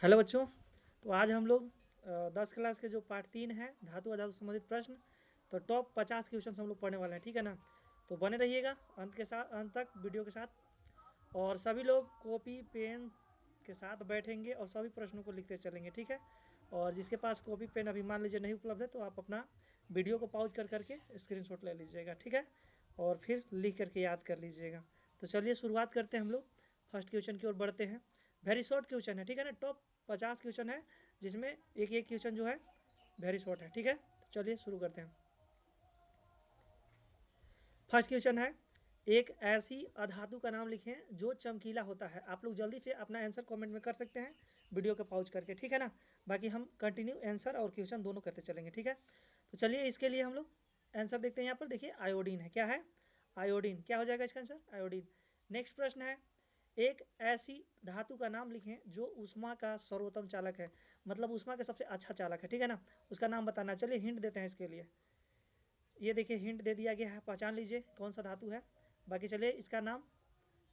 Hello बच्चों। तो आज हम लोग 10 क्लास के जो पार्ट 3 है धातु अधातु संबंधित प्रश्न, तो टॉप 50 क्वेश्चन हम लोग पढ़ने वाले हैं, ठीक है ना। तो बने रहिएगा अंत तक वीडियो के साथ। और सभी लोग कॉपी पेन के साथ बैठेंगे और सभी प्रश्नों को लिखते चलेंगे, ठीक है। और जिसके पास कॉपी पेन अभी मान लीजिए नहीं उपलब्ध है तो आप अपना वीडियो को पॉज कर करके स्क्रीनशॉट ले लीजिएगा, ठीक है। और फिर लिख करके याद कर लीजिएगा। तो चलिए शुरुआत करते हैं हम लोग। फर्स्ट क्वेश्चन की ओर बढ़ते हैं। वेरी शॉर्ट क्वेश्चन है, ठीक है ना। टॉप 50 क्वेश्चन है जिसमें एक एक क्वेश्चन जो है वेरी शॉर्ट है, ठीक है। तो चलिए शुरू करते हैं। फर्स्ट क्वेश्चन है, एक ऐसी अधातु का नाम लिखें जो चमकीला होता है। आप लोग जल्दी से अपना आंसर कमेंट में कर सकते हैं वीडियो को पॉज करके, ठीक है ना। बाकी हम कंटिन्यू आंसर और क्वेश्चन दोनों करते चलेंगे, ठीक है। तो चलिए इसके लिए हम लोग आंसर देखते हैं। यहाँ पर देखिए आयोडीन है। क्या है? आयोडीन। क्या हो जाएगा इसका आंसर? आयोडीन। नेक्स्ट प्रश्न है, एक ऐसी धातु का नाम लिखें जो ऊष्मा का सर्वोत्तम चालक है। मतलब ऊष्मा का सबसे अच्छा चालक है, ठीक है ना। उसका नाम बताना। चलिए हिंट देते हैं इसके लिए। ये देखिए हिंट दे दिया गया है, पहचान लीजिए कौन सा धातु है। बाकी चलिए इसका नाम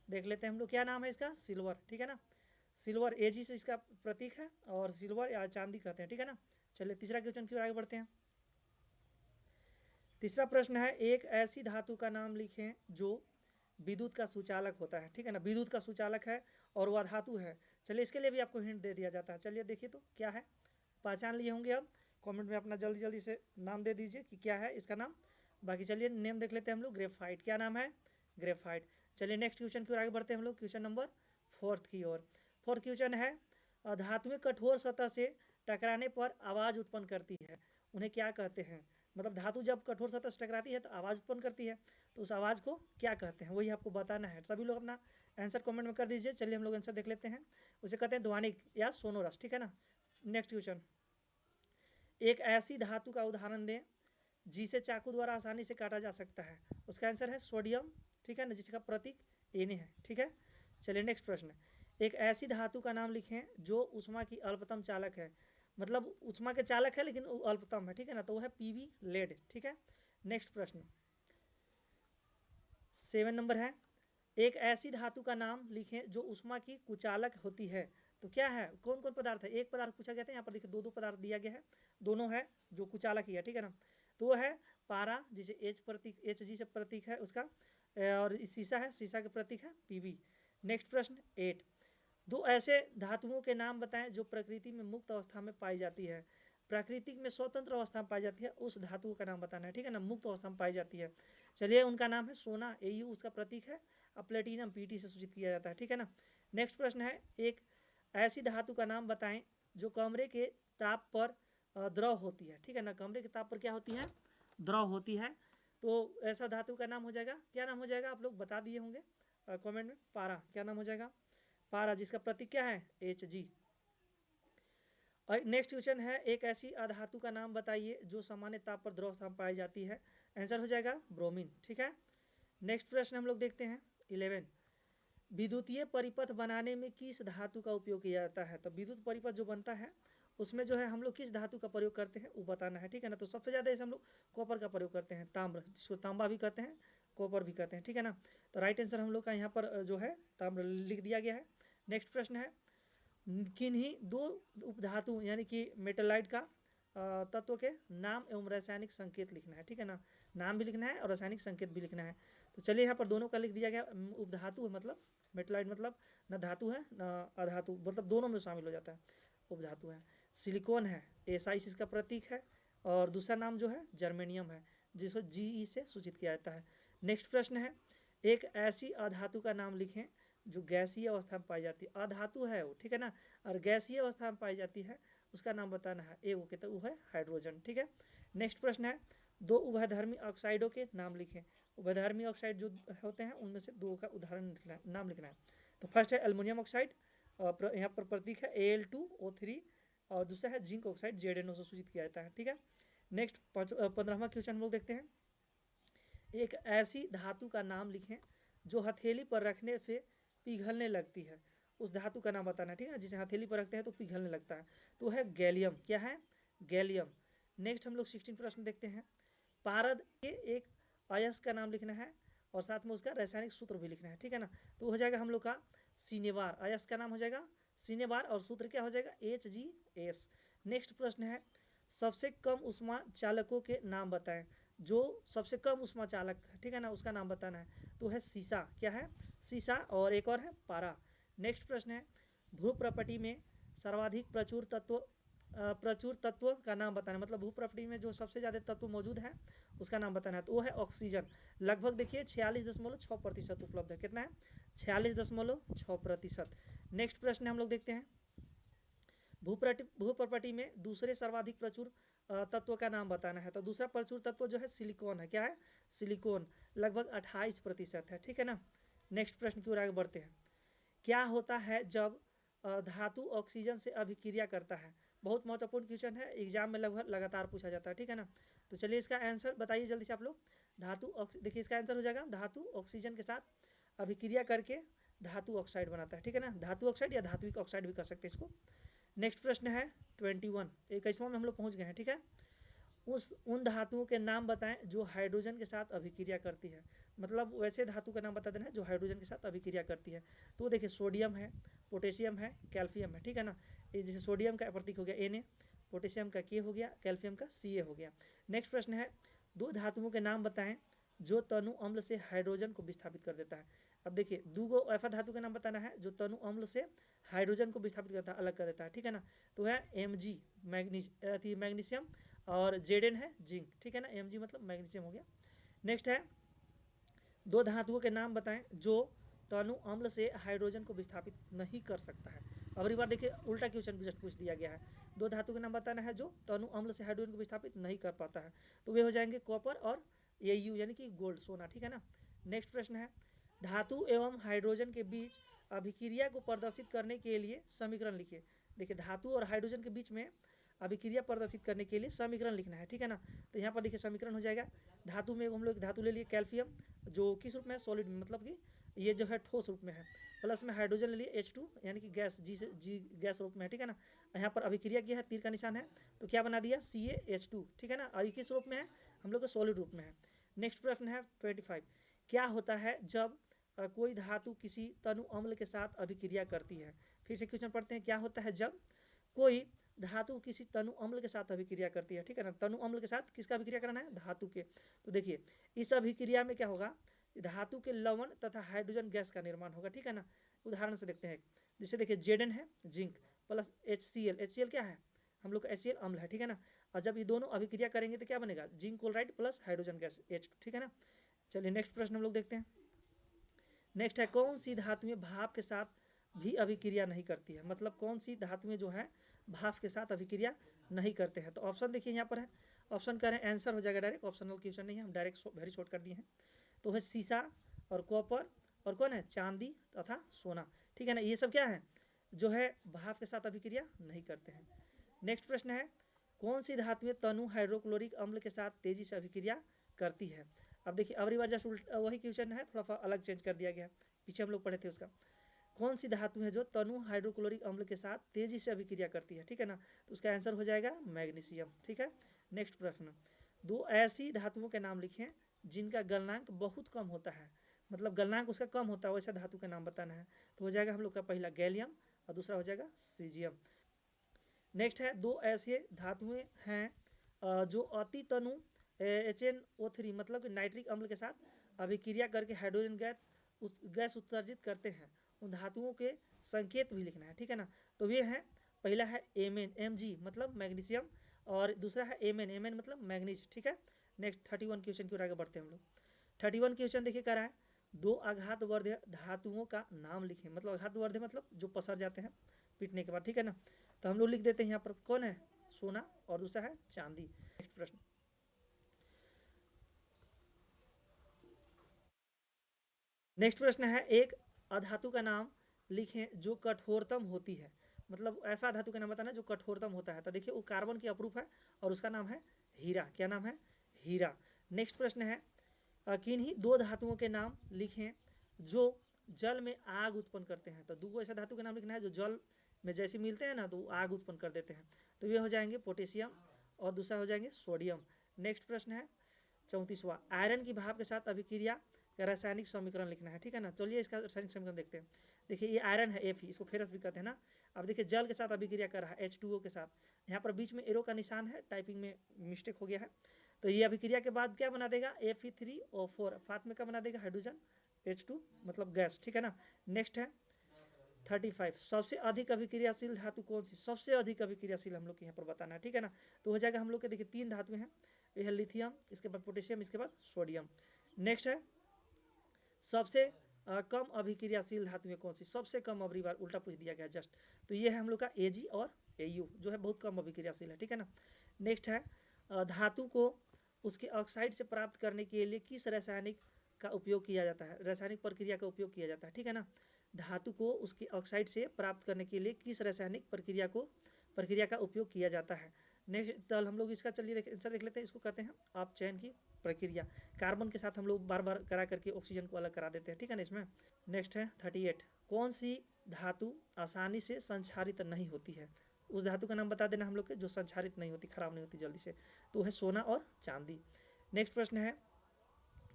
देख लेते हैं हम लोग। क्या नाम है इसका? सिल्वर, ठीक है ना। सिल्वर एजी से इसका प्रतीक है और सिल्वर या चांदी कहते हैं, ठीक है ना। चलिए तीसरा क्वेश्चन की ओर आगे बढ़ते हैं। तीसरा प्रश्न है, एक ऐसी धातु का नाम लिखें जो विद्युत का सुचालक होता है, ठीक है ना। विद्युत का सुचालक है और वह धातु है। चलिए इसके लिए भी आपको हिंट दे दिया जाता है। चलिए देखिए तो क्या है, पहचान लिए होंगे अब। कमेंट में अपना जल्दी जल्दी से नाम दे दीजिए कि क्या है इसका नाम। बाकी चलिए नेम देख लेते हैं हम लोग। ग्रेफाइट। क्या नाम है? ग्रेफाइट। चलिए नेक्स्ट क्वेश्चन की ओर आगे बढ़ते हैं हम लोग। क्वेश्चन नंबर फोर्थ की ओर। फोर्थ क्वेश्चन है, धातुएं कठोर सतह से टकराने पर आवाज़ उत्पन्न करती है, उन्हें क्या कहते हैं? मतलब धातु जब कठोर सतह से टकराती है तो आवाज़ उत्पन्न करती है, तो उस आवाज़ को क्या कहते हैं वही आपको बताना है। सभी लोग अपना आंसर कमेंट में कर दीजिए। चलिए हम लोग आंसर देख लेते हैं। उसे कहते हैं ध्वनिक या सोनोरस, ठीक है ना। नेक्स्ट क्वेश्चन, एक ऐसी धातु का उदाहरण दें जिसे चाकू द्वारा आसानी से काटा जा सकता है। उसका आंसर है सोडियम, ठीक है ना, जिसका प्रतीक एन है, ठीक है। चलिए नेक्स्ट प्रश्न, एक ऐसी धातु का नाम लिखें जो उष्मा की अल्पतम चालक है। मतलब उष्मा के चालक है लेकिन अल्पतम है, ठीक है ना। तो वो है पीवी लेड, ठीक है। नेक्स्ट प्रश्न 7 नंबर है, एक ऐसी धातु का नाम लिखें जो उष्मा की कुचालक होती है। तो क्या है, कौन कौन पदार्थ है? एक पदार्थ पूछा गया था, यहाँ पर देखिए दो दो पदार्थ दिया गया है, दोनों है जो कुचालक ही है, ठीक है ना। तो वो है पारा, जिसे एच प्रतीक, एच जी से प्रतीक है उसका, और शीशा है, शीशा का प्रतीक है पीवी। नेक्स्ट प्रश्न 8, दो ऐसे धातुओं के नाम बताएं जो प्रकृति में मुक्त अवस्था में पाई जाती है। प्राकृतिक में स्वतंत्र अवस्था में पाई जाती है उस धातु का नाम बताना है, ठीक है ना। मुक्त अवस्था में पाई जाती है। चलिए उनका नाम है सोना, एयू उसका प्रतीक है, और प्लेटिनम पीटी से सूचित किया जाता है, ठीक है ना। नेक्स्ट प्रश्न है, एक ऐसी धातु का नाम बताएं जो कमरे के ताप पर द्रव होती है, ठीक है ना। कमरे के ताप पर क्या होती है? द्रव होती है। तो ऐसा धातु का नाम हो जाएगा, क्या नाम हो जाएगा? आप लोग बता दिए होंगे कमेंट में। पारा। क्या नाम हो जाएगा? पारा, जिसका प्रतीक क्या है? H G. और नेक्स्ट क्वेश्चन है, एक ऐसी अधातु का नाम बताइए जो सामान्य ताप पर द्रव अवस्था में पाई जाती है। आंसर हो जाएगा ब्रोमीन, ठीक है। नेक्स्ट प्रश्न हम लोग देखते हैं 11, विद्युतीय परिपथ बनाने में किस धातु का उपयोग किया जाता है। तो विद्युत परिपथ जो बनता है उसमें जो है हम लोग किस धातु का प्रयोग करते हैं वो बताना है, ठीक है ना। तो सबसे ज़्यादा इसे हम लोग कॉपर का प्रयोग करते हैं, ताम्र, जिसको तांबा भी कहते हैं, कॉपर भी कहते हैं, ठीक है ना। तो राइट आंसर हम लोग का यहाँ पर जो है ताम्र लिख दिया गया है। नेक्स्ट प्रश्न है, किन्हीं दो उपधातु यानी कि मेटेलाइट का तत्व के नाम एवं रासायनिक संकेत लिखना है, ठीक है ना। नाम भी लिखना है और रासायनिक संकेत भी लिखना है। तो चलिए यहाँ पर दोनों का लिख दिया गया। उपधातु मतलब मेटेलाइट मतलब न धातु है न अधातु, मतलब दोनों में शामिल हो जाता है, उपधातु है। सिलिकॉन है, एसाइस इसका प्रतीक है, और दूसरा नाम जो है जर्मेनियम है, जिसको जीई से सूचित किया जाता है। नेक्स्ट प्रश्न है, एक ऐसी अधातु का नाम लिखें जो गैसीय अवस्था में पाई जाती है। अधातु है वो, ठीक है ना, और गैसीय अवस्था में पाई जाती है, उसका नाम बताना है। ए वो कहते हैं, वो है हाइड्रोजन, ठीक है। नेक्स्ट प्रश्न है, दो उभयधर्मी ऑक्साइडों के नाम लिखें। उभयधर्मी ऑक्साइड जो होते हैं उनमें से दो का उदाहरण लिखना, नाम लिखना है। तो फर्स्ट है एल्युमिनियम ऑक्साइड, यहाँ पर प्रतीक है Al2O3, और दूसरा है जिंक ऑक्साइड, ZnO से सूचित किया जाता है, ठीक है। नेक्स्ट 15वां क्वेश्चन हम लोग देखते हैं, एक ऐसी धातु का नाम लिखें जो हथेली पर रखने से पिघलने लगती है। उस धातु का नाम बताना है, ठीक है, जिसे हथेली पर रखते हैं तो पिघलने लगता है, तो है गैलियम। क्या है? गैलियम। नेक्स्ट हम लोग 16 प्रश्न देखते हैं, पारद के एक अयस्क का नाम लिखना है और साथ में उसका रासायनिक सूत्र भी लिखना है, ठीक है ना। तो हो जाएगा हम लोग का सिनेबार, अयस्क का नाम हो जाएगा सिनेबार और सूत्र क्या हो जाएगा HgS। नेक्स्ट प्रश्न है सबसे कम उष्मा चालकों के नाम बताएं। जो सबसे कम उष्मा चालक है, ठीक है ना, उसका नाम बताना है, तो है सीसा। क्या है? सीसा। और एक और है पारा। नेक्स्ट प्रश्न है भूप्रपटी में सर्वाधिक प्रचुर तत्व का नाम बताना है, मतलब भूप्रपटी में जो सबसे ज़्यादा तत्व मौजूद है उसका नाम बताना है, तो वो है ऑक्सीजन। लगभग देखिए 46.6% उपलब्ध है। कितना है? 46.6%। नेक्स्ट प्रश्न हम लोग देखते हैं भूप्रपटी में दूसरे सर्वाधिक प्रचुर तत्व का नाम बताना है, तो दूसरा प्रचुर तत्व जो है सिलिकॉन है। क्या है? सिलिकॉन। लगभग 28% है, ठीक है ना। नेक्स्ट प्रश्न की ओर आगे बढ़ते हैं। क्या होता है जब धातु ऑक्सीजन से अभिक्रिया करता है? बहुत महत्वपूर्ण क्वेश्चन है, एग्जाम में लगभग लगातार पूछा जाता है, ठीक है ना। तो चलिए इसका आंसर बताइए जल्दी से आप लोग। देखिए इसका आंसर हो जाएगा धातु ऑक्सीजन के साथ अभिक्रिया करके धातु ऑक्साइड बनाता है, ठीक है ना। धातु ऑक्साइड या धात्विक ऑक्साइड भी कर सकते हैं इसको। नेक्स्ट प्रश्न है 21, 21वां में हम लोग पहुंच गए हैं, ठीक है। उन धातुओं के नाम बताएं जो हाइड्रोजन के साथ अभिक्रिया करती है, मतलब वैसे धातु का नाम बता देना है जो हाइड्रोजन के साथ अभिक्रिया करती है। तो देखिए सोडियम है, पोटेशियम है, कैल्शियम है, ठीक है ना। ये जैसे सोडियम का प्रतीक हो गया Na, पोटेशियम का K हो गया, कैल्शियम का Ca हो गया। नेक्स्ट प्रश्न है दो धातुओं के नाम बताएं जो तनु अम्ल से हाइड्रोजन को विस्थापित कर देता है। अब देखिए दो ऐसा धातु का नाम बताना है जो तनु अम्ल से हाइड्रोजन को विस्थापित करता है, अलग कर देता है, ठीक है ना। तो है Mg मैग्नीशियम और Zn है जिंक, ठीक है ना। Mg मतलब मैग्नीशियम हो गया। नेक्स्ट है दो धातुओं के नाम बताएं जो तनु अम्ल से हाइड्रोजन को विस्थापित नहीं कर सकता है। अगली बार देखिए उल्टा क्वेश्चन जस्ट पूछ दिया गया है, दो धातु के नाम बताना है जो तनु अम्ल से हाइड्रोजन को विस्थापित नहीं कर पाता है, तो वे हो जाएंगे कॉपर और Au यानी कि गोल्ड, सोना, ठीक है ना। नेक्स्ट प्रश्न है धातु एवं हाइड्रोजन के बीच अभिक्रिया को प्रदर्शित करने के लिए समीकरण लिखिए। देखिए धातु और हाइड्रोजन के बीच में अभिक्रिया प्रदर्शित करने के लिए समीकरण लिखना है, ठीक है ना। तो यहाँ पर देखिए समीकरण हो जाएगा धातु में हम लोग धातु ले लिए कैल्शियम जो किस रूप में है सॉलिड में, मतलब कि ये जो है ठोस रूप में है, प्लस में हाइड्रोजन ले लिए H2 यानी कि गैस जी गैस रूप में है, ठीक है ना। यहाँ पर अभिक्रिया किया है, तीर का निशान है, तो क्या बना दिया CaH2, ठीक है ना। और किस रूप में है? हम लोग का सॉलिड रूप में है। नेक्स्ट प्रश्न है 25, क्या होता है जब कोई धातु किसी तनु अम्ल के साथ अभिक्रिया करती है? फिर से क्वेश्चन पढ़ते हैं, क्या होता है जब कोई धातु किसी तनु अम्ल के साथ अभिक्रिया करती है, ठीक है ना। तनु अम्ल के साथ किसका अभिक्रिया कराना है? धातु के। तो देखिए इस अभिक्रिया में क्या होगा, धातु के लवण तथा हाइड्रोजन गैस का निर्माण होगा, ठीक है ना। उदाहरण से देखते हैं, जैसे देखिए Zn है जिंक प्लस HCl क्या है? हम लोग का HCl अम्ल है, ठीक है ना। और जब ये दोनों अभिक्रिया करेंगे तो क्या बनेगा? Zinc chloride plus hydrogen gas H2, ठीक है ना। चलिए नेक्स्ट प्रश्न हम लोग देखते हैं। नेक्स्ट है कौन सी धातुएं भाप के साथ भी अभिक्रिया नहीं करती है, मतलब कौन सी धातुएं जो है भाप के साथ अभिक्रिया नहीं करते हैं? तो ऑप्शन देखिए यहाँ पर है, ऑप्शन करें आंसर हो जाएगा डायरेक्ट, ऑप्शनल क्वेश्चन नहीं है, हम डायरेक्ट वेरी शॉर्ट कर दिए हैं। तो है सीसा और कॉपर और कौन है चांदी तथा सोना, ठीक है ना। ये सब क्या है जो है भाप के साथ अभिक्रिया नहीं करते हैं। नेक्स्ट प्रश्न है कौन सी धातुएं तनु हाइड्रोक्लोरिक अम्ल के साथ तेजी से अभिक्रिया करती है? अब देखिए अगली बार जस्ट वही क्वेश्चन है, थोड़ा सा अलग चेंज कर दिया गया, पीछे हम लोग पढ़े थे उसका। कौन सी धातु है जो तनु हाइड्रोक्लोरिक अम्ल के साथ तेजी से अभिक्रिया करती है, ठीक है ना। तो उसका आंसर हो जाएगा मैग्नीशियम, ठीक है। नेक्स्ट प्रश्न दो ऐसी धातुओं के नाम लिखें जिनका गलनांक बहुत कम होता है, मतलब गलनांक उसका कम होता है वैसा धातु का नाम बताना है। तो हो जाएगा हम लोग का पहला गैलियम और दूसरा हो जाएगा सीजियम। नेक्स्ट है दो ऐसे धातुएं हैं जो अति तनु HNO3 मतलब कि नाइट्रिक अम्ल के साथ अभिक्रिया करके हाइड्रोजन गैस उत्सर्जित करते हैं, उन धातुओं के संकेत भी लिखना है, ठीक है ना। तो ये है पहला है Mg मतलब मैग्नीशियम और दूसरा है Mn मतलब मैग्नीज, ठीक है। नेक्स्ट 31 क्वेश्चन की ओर आगे बढ़ते हैं हम लोग। 31 क्वेश्चन देखिए कह रहा है दो आघातवर्ध्य धातुओं का नाम लिखें, मतलब आघातवर्ध्य मतलब जो पसर जाते हैं पीटने के बाद, ठीक है ना। तो हम लोग लिख देते हैं यहाँ पर कौन है सोना और दूसरा है चांदी। नेक्स्ट प्रश्न है एक अधातु का नाम लिखें जो कठोरतम होती है, मतलब ऐसा धातु का नाम बताना जो कठोरतम होता है। तो देखिए वो कार्बन की अपरूप है और उसका नाम है हीरा। क्या नाम है? हीरा। नेक्स्ट प्रश्न है किन्हीं दो धातुओं के नाम लिखें जो जल में आग उत्पन्न करते हैं। तो दो ऐसा धातु का नाम लिखना है जो जल में जैसे मिलते हैं ना तो आग उत्पन्न कर देते हैं, तो ये हो जाएंगे पोटेशियम और दूसरा हो जाएंगे सोडियम। नेक्स्ट प्रश्न है 34वां आयरन की भाप के साथ अभिक्रिया रासायनिक समीकरण लिखना है, ठीक है ना। चलिए इसका रासायनिक समीकरण देखते हैं। देखिए ये आयरन है Fe, इसको फेरस भी कहते हैं ना। अब देखिए जल के साथ अभिक्रिया कर रहा है H2O के साथ, यहाँ पर बीच में एरो का निशान है, टाइपिंग में मिस्टेक हो गया है। तो ये अभिक्रिया के बाद क्या बना देगा Fe3O4, साथ में क्या बना देगा हाइड्रोजन H2 मतलब गैस, ठीक है ना। नेक्स्ट है 35, सबसे अधिक अभिक्रियाशील धातु कौन सी, सबसे अधिक अभिक्रियाशील हम लोग के यहाँ पर बताना है, ठीक है ना। तो हो जाएगा हम लोग के देखिए 3 धातु हैं, ये है लिथियम, इसके बाद पोटेशियम, इसके बाद सोडियम। नेक्स्ट है सबसे कम अभिक्रियाशील धातु है कौन सी, सबसे कम, अबरी बार उल्टा पूछ दिया गया जस्ट। तो ये है हम लोग का Ag और Au जो है बहुत कम अभिक्रियाशील है, ठीक है ना। नेक्स्ट है धातु को उसके ऑक्साइड से प्राप्त करने के लिए किस रासायनिक का उपयोग किया जाता है, रासायनिक प्रक्रिया का उपयोग किया जाता है, ठीक है ना। धातु को उसके ऑक्साइड से प्राप्त करने के लिए किस रासायनिक प्रक्रिया का उपयोग किया जाता है। नेक्स्ट तल हम लोग इसका चलिए आंसर देख लेते हैं। इसको कहते हैं अपचयन की प्रक्रिया, कार्बन के साथ हम लोग बार बार करा करके ऑक्सीजन को अलग करा देते हैं, ठीक है ना इसमें। नेक्स्ट है 38, कौन सी धातु आसानी से संक्षारित नहीं होती है, उस धातु का नाम बता देना हम लोग के जो संक्षारित नहीं होती, खराब नहीं होती जल्दी से, तो है सोना और चांदी। नेक्स्ट प्रश्न है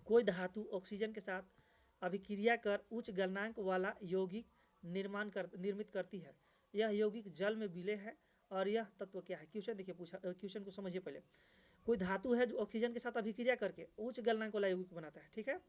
कोई धातु ऑक्सीजन के साथ अभिक्रिया कर उच्च गलनांक वाला यौगिक निर्मित करती है, यह यौगिक जल में विलय है और यह तत्व क्या है। क्वेश्चन देखिए पूछा, क्वेश्चन को समझिए पहले। कोई धातु है जो ऑक्सीजन के साथ अभिक्रिया करके उच्च गलनांक वाला यौगिक बनाता है, ठीक है।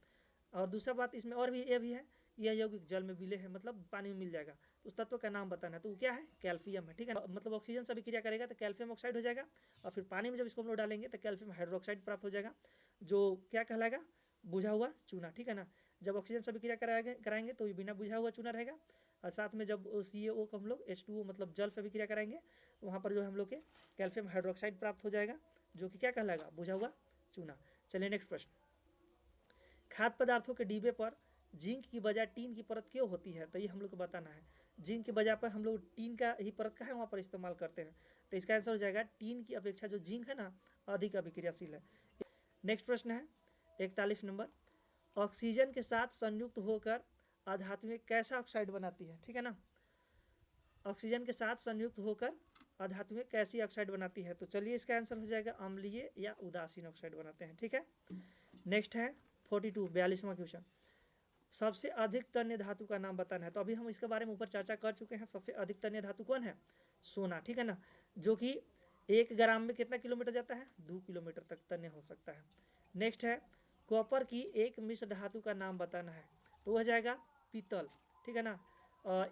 और दूसरा बात इसमें और भी ये भी है, यह यौगिक जल में विलय है मतलब पानी में मिल जाएगा, तो उस तत्व का नाम बताना है। तो वो क्या है, कैल्शियम है, ठीक है। मतलब ऑक्सीजन से अभिक्रिया करेगा तो कैल्शियम ऑक्साइड हो जाएगा, और फिर पानी में जब इसको हम लोग डालेंगे तो कैल्शियम हाइड्रोक्साइड प्राप्त हो जाएगा, जो क्या कहलाएगा, बुझा हुआ चूना, ठीक है ना। जब ऑक्सीजन से अभिक्रिया कराएंगे तो ये बिना बुझा हुआ चूना रहेगा, और साथ में जब CaO को हम लोग H2O मतलब जल से अभिक्रिया कराएंगे तो वहाँ पर जो हम लोग के कैल्शियम हाइड्रोक्साइड प्राप्त हो जाएगा, जो कि क्या कहलाएगा, बुझा हुआ चूना। चलिए नेक्स्ट प्रश्न, खाद्य पदार्थों के डिब्बे पर जिंक की बजाय टीन की परत क्यों होती है, तो ये हम लोग को बताना है। जिंक की बजाय पर हम लोग टीन का ही परत का है वहाँ पर इस्तेमाल करते हैं, तो इसका आंसर हो जाएगा टीन की अपेक्षा जो जिंक है ना अधिक अभिक्रियाशील है। नेक्स्ट प्रश्न है 41 नंबर, ऑक्सीजन के साथ संयुक्त होकर अधातुएं कैसा ऑक्साइड बनाती है, ठीक है ना। ऑक्सीजन के साथ संयुक्त होकर अधातुएं कैसी ऑक्साइड बनाती है, तो चलिए इसका आंसर हो जाएगा अम्लीय या उदासीन ऑक्साइड बनाते हैं, ठीक है। नेक्स्ट है 42, 42वां क्वेश्चन, सबसे अधिक तन्य धातु का नाम बताना है। तो अभी हम इसके बारे में ऊपर चर्चा कर चुके हैं, सबसे अधिक तन्य धातु कौन है, सोना, ठीक है ना, जो कि 1 ग्राम में कितना किलोमीटर जाता है, 2 किलोमीटर तक तन्य हो सकता है। नेक्स्ट है कॉपर की एक मिश्र धातु का नाम बताना है, तो हो जाएगा पीतल, ठीक है ना।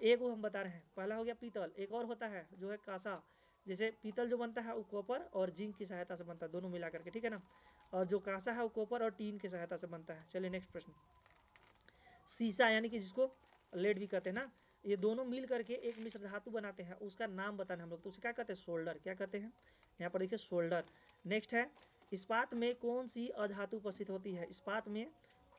एक वो हम बता रहे हैं, पहला हो गया पीतल, एक और होता है जो है कांसा, जैसे पीतल जो बनता है वो कॉपर और जिंक की सहायता से बनता है, दोनों मिला करके, ठीक है ना। और जो कांसा है वो कॉपर और टीन की सहायता से बनता है। चलिए नेक्स्ट प्रश्न, सीसा यानी कि जिसको लेड भी कहते हैं ना, ये दोनों मिल करके एक मिश्र धातु बनाते हैं, उसका नाम बताना हम लोग, तो उसे क्या कहते हैं, सोल्डर, क्या कहते हैं, यहाँ पर देखिए सोल्डर। नेक्स्ट है इस्पात में कौन सी अधातु उपस्थित होती है, इस्पात में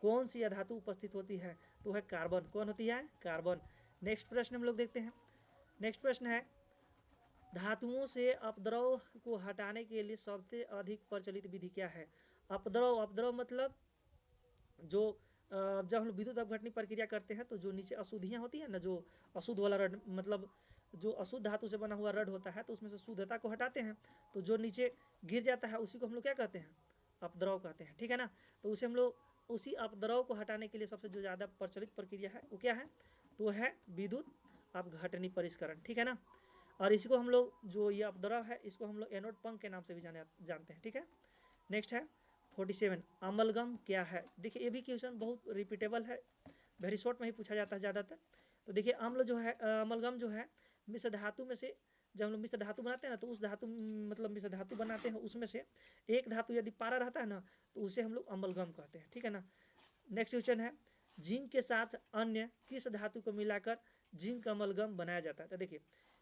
कौन सी अधातु उपस्थित होती है, तो है कार्बन, कौन होती है, कार्बन। नेक्स्ट प्रश्न हम लोग देखते हैं। नेक्स्ट प्रश्न है धातुओं से अपद्रव को हटाने के लिए सबसे अधिक प्रचलित विधि क्या है। अपद्रव मतलब जो जब हम लोग विद्युत अपघटनी प्रक्रिया करते हैं तो जो नीचे अशुद्धियाँ होती हैं ना, जो अशुद्ध वाला रड मतलब जो अशुद्ध धातु से बना हुआ रड होता है, तो उसमें से शुद्धता को हटाते हैं, तो जो नीचे गिर जाता है उसी को हम लोग क्या कहते हैं, अपद्रव कहते हैं, ठीक है ना। तो उसे हम लोग उसी अपद्रव को हटाने के लिए सबसे जो ज़्यादा प्रचलित प्रक्रिया है वो क्या है, तो है विद्युत अपघटनी परिष्करण, ठीक है ना। और इसको हम लोग जो ये अपद्रव है इसको हम लोग एनोड पंख के नाम से भी जानते हैं, ठीक है। नेक्स्ट है 47, अमलगम क्या है। देखिए ये भी क्वेश्चन बहुत रिपीटेबल है, वेरी शॉर्ट में ही पूछा जाता है ज़्यादातर। तो देखिए अम्ल जो है, अमलगम जो है मिश्र धातु में से, जब हम लोग मिश्र धातु बनाते हैं ना, तो उस धातु मतलब मिश्र धातु बनाते हैं उसमें से एक धातु यदि पारा रहता है ना तो उसे हम लोग अमलगम कहते हैं, ठीक है ना। नेक्स्ट क्वेश्चन है जिंक के साथ अन्य किस धातु को मिलाकर जिंक अमलगम बनाया जाता है। तो देखिए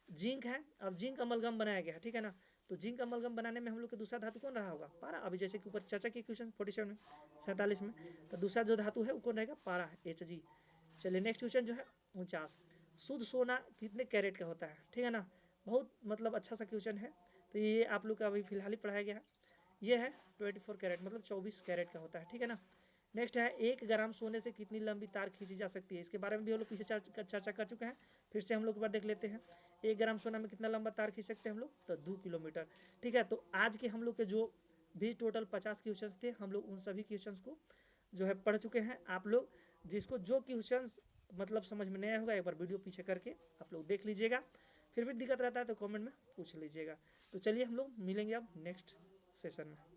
जिंक है, अब जिंक अमलगम बनाया गया है, ठीक है ना। तो जिंक अमलगम बनाने में हम लोग के दूसरा धातु कौन रहा होगा, पारा। अभी जैसे कि ऊपर चर्चा की क्वेश्चन 47 में 47 में, तो दूसरा जो धातु है वो कौन रहेगा, पारा है, Hg। चलिए नेक्स्ट क्वेश्चन जो है 49, शुद्ध सोना कितने कैरेट का होता है, ठीक है ना। बहुत मतलब अच्छा सा क्वेश्चन है, तो ये आप लोग का अभी फिलहाल ही पढ़ाया गया है। ये है 24 कैरेट मतलब 24 कैरेट का होता है, ठीक है ना। नेक्स्ट है 1 ग्राम सोने से कितनी लंबी तार खींची जा सकती है, इसके बारे में भी हम लोग पीछे चर्चा कर चुके हैं, फिर से हम लोग एक बार देख लेते हैं। 1 ग्राम सोना में कितना लंबा तार खींच सकते हैं हम लोग, तो 2 किलोमीटर, ठीक है। तो आज के हम लोग के जो भी टोटल 50 क्वेश्चन थे, हम लोग उन सभी क्वेश्चन को जो है पढ़ चुके हैं आप लोग। जिसको जो क्वेश्चन मतलब समझ में नहीं होगा एक बार वीडियो पीछे करके आप लोग देख लीजिएगा, फिर भी दिक्कत रहता है तो कमेंट में पूछ लीजिएगा। तो चलिए हम लोग मिलेंगे अब नेक्स्ट सेशन में।